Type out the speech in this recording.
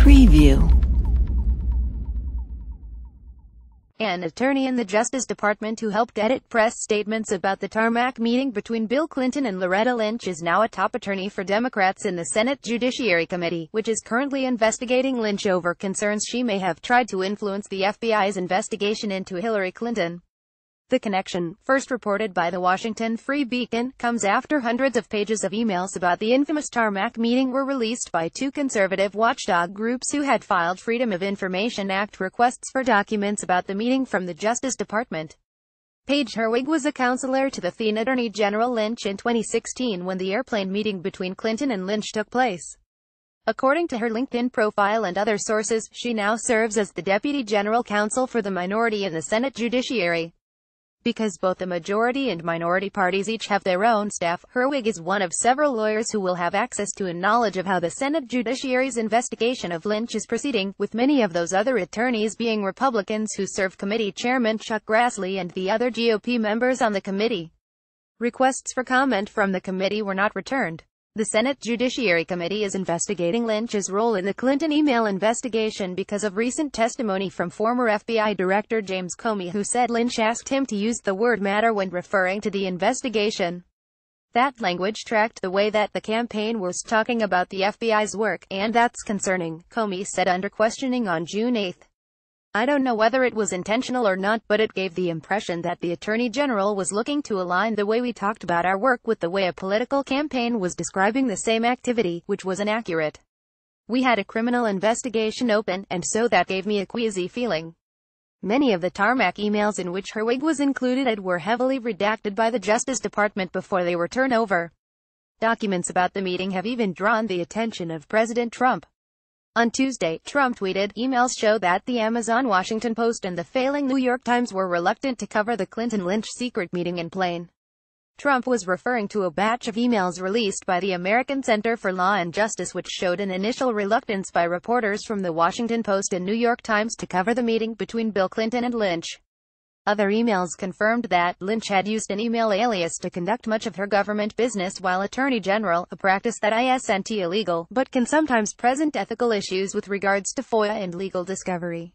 Preview. An attorney in the Justice Department who helped edit press statements about the tarmac meeting between Bill Clinton and Loretta Lynch is now a top attorney for Democrats in the Senate Judiciary Committee, which is currently investigating Lynch over concerns she may have tried to influence the FBI's investigation into Hillary Clinton. The connection, first reported by the Washington Free Beacon, comes after hundreds of pages of emails about the infamous tarmac meeting were released by two conservative watchdog groups who had filed Freedom of Information Act requests for documents about the meeting from the Justice Department. Paige Herwig was a counselor to the then Attorney General Lynch in 2016 when the airplane meeting between Clinton and Lynch took place. According to her LinkedIn profile and other sources, she now serves as the Deputy General Counsel for the minority in the Senate Judiciary. Because both the majority and minority parties each have their own staff, Herwig is one of several lawyers who will have access to and knowledge of how the Senate Judiciary's investigation of Lynch is proceeding, with many of those other attorneys being Republicans who serve Committee Chairman Chuck Grassley and the other GOP members on the committee. Requests for comment from the committee were not returned. The Senate Judiciary Committee is investigating Lynch's role in the Clinton email investigation because of recent testimony from former FBI Director James Comey, who said Lynch asked him to use the word matter when referring to the investigation. That language tracked the way that the campaign was talking about the FBI's work, and that's concerning, Comey said under questioning on June 8. I don't know whether it was intentional or not, but it gave the impression that the Attorney General was looking to align the way we talked about our work with the way a political campaign was describing the same activity, which was inaccurate. We had a criminal investigation open, and so that gave me a queasy feeling. Many of the tarmac emails in which Herwig was included were heavily redacted by the Justice Department before they were turned over. Documents about the meeting have even drawn the attention of President Trump. On Tuesday, Trump tweeted, "Emails show that the Amazon Washington Post and the failing New York Times were reluctant to cover the Clinton-Lynch secret meeting in plain." Trump was referring to a batch of emails released by the American Center for Law and Justice which showed an initial reluctance by reporters from the Washington Post and New York Times to cover the meeting between Bill Clinton and Lynch. Other emails confirmed that Lynch had used an email alias to conduct much of her government business while Attorney General, a practice that isn't illegal, but can sometimes present ethical issues with regards to FOIA and legal discovery.